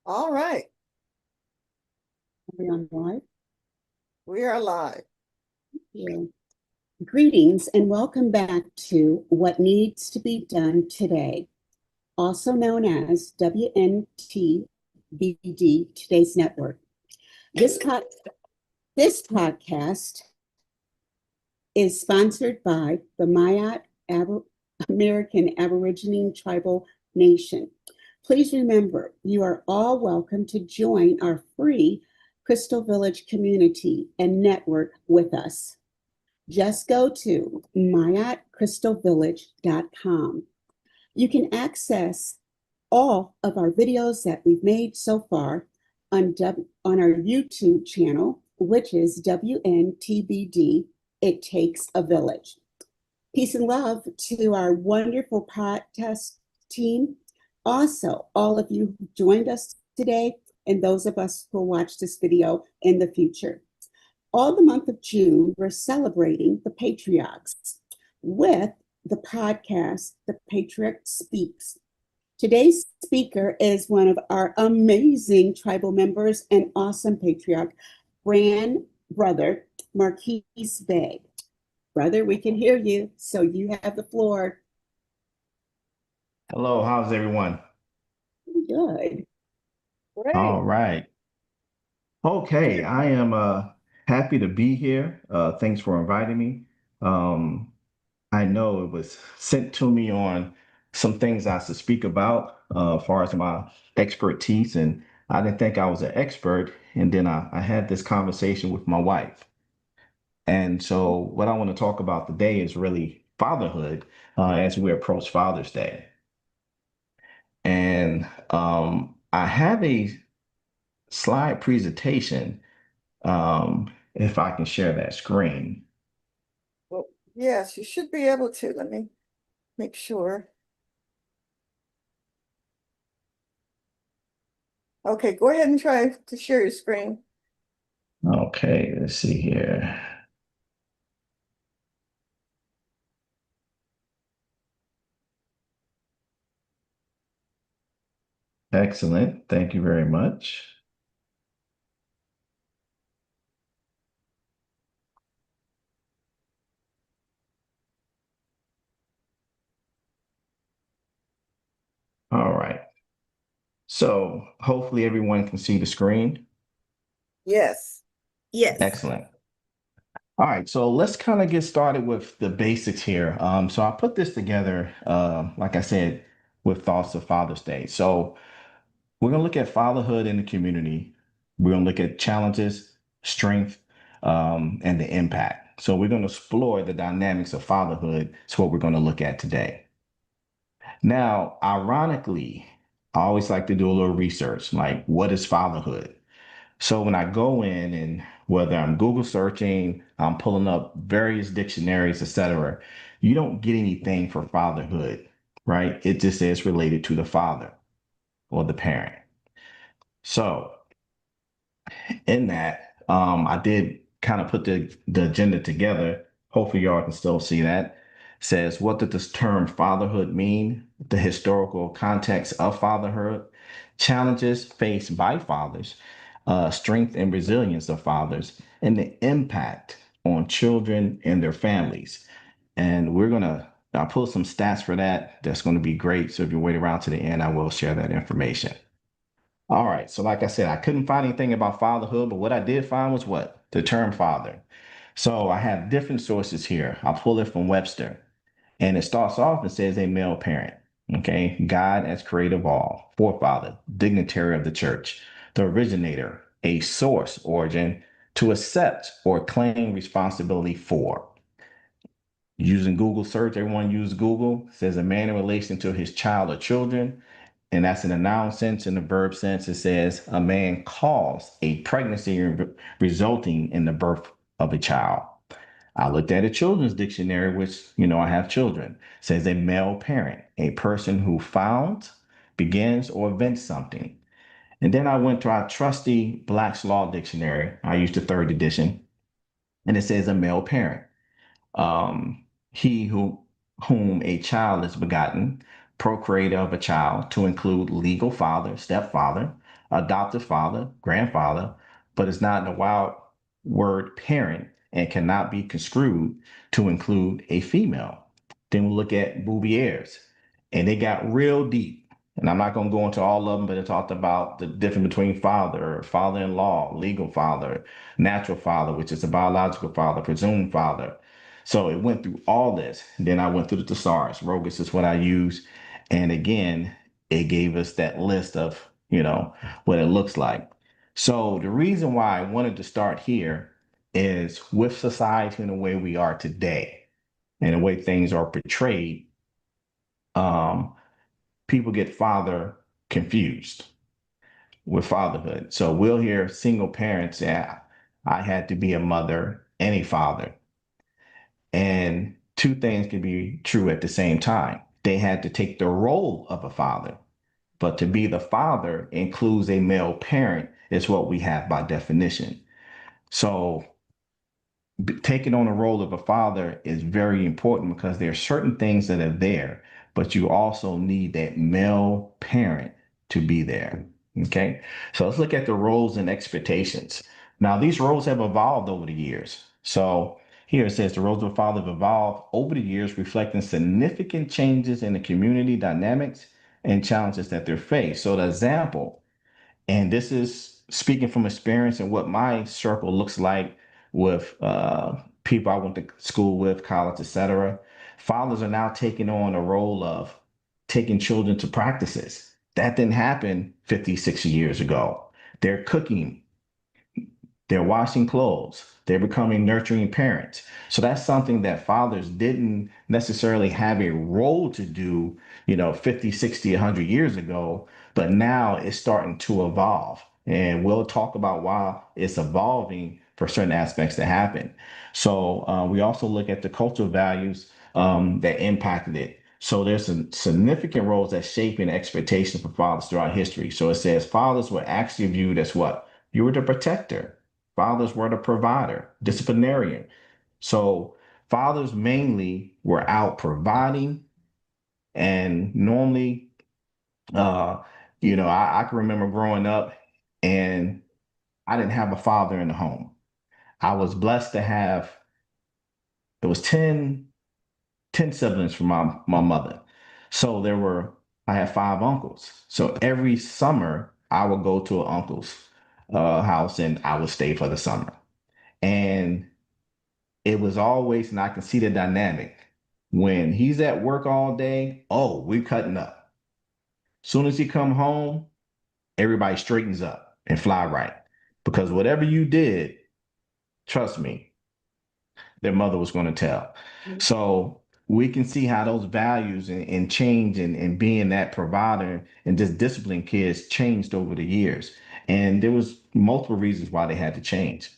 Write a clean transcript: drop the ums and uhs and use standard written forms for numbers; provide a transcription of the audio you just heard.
All right, Are we on live? we are live. Yeah. Greetings and welcome back to What Needs to Be Done Today, also known as WNTBD Today's Network. This, po- this podcast is sponsored by the American Aborigine Tribal Nation. Please remember, you are all welcome to join our free Crystal Village community and network with us. Just go to maatcrystalvillage.com. You can access all of our videos that we've made so far on our YouTube channel, which is WNTBD It Takes a Village. Peace and love to our wonderful podcast team. Also, all of you who joined us today, and those of us who will watch this video in the future. All the month of June, we're celebrating the patriarchs with the podcast, The Patriarch Speaks. Today's speaker is one of our amazing tribal members and awesome patriarch, grand brother, Marquis Bay. Brother, we can hear you, so you have the floor. Hello, how's everyone? Good. Great. All right. Okay, I am happy to be here. Thanks for inviting me. Um, I know it was sent to me on some things I should speak about as far as my expertise, and I didn't think I was an expert. And then I had this conversation with my wife. And so what I want to talk about today is really fatherhood as we approach Father's Day. And I have a slide presentation, if I can share that screen. Well, yes, you should be able to. Let me make sure. Okay, go ahead and try to share your screen. Okay, let's see here. Excellent. Thank you very much. All right. So hopefully everyone can see the screen. Yes. Yes. Excellent. All right, so let's kind of get started with the basics here. So I put this together, like I said, with thoughts of Father's Day. So we're going to look at fatherhood in the community. We're going to look at challenges, strength, and the impact. So we're going to explore the dynamics of fatherhood. It's what we're going to look at today. Now, ironically, I always like to do a little research, like what is fatherhood? So when I go in and whether I'm Google searching, I'm pulling up various dictionaries, etc., you don't get anything for fatherhood, right? It just says related to the father or the parent. So in that, I did kind of put the agenda together. Hopefully, y'all can still see that. Says, what did this term fatherhood mean? The historical context of fatherhood, challenges faced by fathers, strength and resilience of fathers, and the impact on children and their families. And I'll pull some stats for that. That's going to be great. So if you wait around to the end, I will share that information. All right. So, like I said, I couldn't find anything about fatherhood, but what I did find was what? The term father. So, I have different sources here. I'll pull it from Webster. And it starts off and says a male parent. Okay. God as creator of all, forefather, dignitary of the church, the originator, a source, origin, to accept or claim responsibility for. Using Google search, everyone use Google, says a man in relation to his child or children, and that's in the noun sense. In the verb sense, it says a man caused a pregnancy resulting in the birth of a child. I looked at a children's dictionary, which, I have children, says a male parent, a person who founds, begins, or invents something. And then I went to our trusty Black's Law Dictionary. I used the third edition, and it says a male parent. He whom a child is begotten, procreator of a child, to include legal father, stepfather, adoptive father, grandfather, but it's not in the wild word parent and cannot be construed to include a female. Then we look at Bouvier's, and they got real deep. And I'm not going to go into all of them, but it talked about the difference between father, father-in-law, legal father, natural father, which is a biological father, presumed father. So it went through all this. Then I went through the thesaurus. Rogus is what I use. And again, it gave us that list of, what it looks like. So the reason why I wanted to start here is with society and the way we are today and the way things are portrayed, um, people get father confused with fatherhood. So we'll hear single parents say, I had to be a mother and a father. And two things can be true at the same time. They had to take the role of a father, but to be the father includes a male parent, is what we have by definition. So taking on the role of a father is very important because there are certain things that are there, but you also need that male parent to be there. Okay. So let's look at the roles and expectations. Now, these roles have evolved over the years. So here it says the roles of a father have evolved over the years, reflecting significant changes in the community dynamics and challenges that they're faced. So the example, and this is speaking from experience and what my circle looks like with people I went to school with, college, etc. Fathers are now taking on a role of taking children to practices. That didn't happen 50, 60 years ago. They're cooking, they're washing clothes, they're becoming nurturing parents. So that's something that fathers didn't necessarily have a role to do, 50, 60, 100 years ago, but now it's starting to evolve. And we'll talk about why it's evolving for certain aspects to happen. So we also look at the cultural values that impacted it. So there's some significant roles that shape in expectations for fathers throughout history. So it says fathers were actually viewed as what? You were the protector. Fathers were the provider, disciplinarian. So fathers mainly were out providing, and normally, I can remember growing up and I didn't have a father in the home. I was blessed to have, it was 10 siblings from my mother. So I had 5 uncles. So every summer I would go to an uncle's house and I would stay for the summer. And it was always, and I can see the dynamic. When he's at work all day, oh, we're cutting up. Soon as he come home, everybody straightens up and fly right. Because whatever you did, trust me, their mother was going to tell. So we can see how those values and change and being that provider and just disciplining kids changed over the years. And there was multiple reasons why they had to change.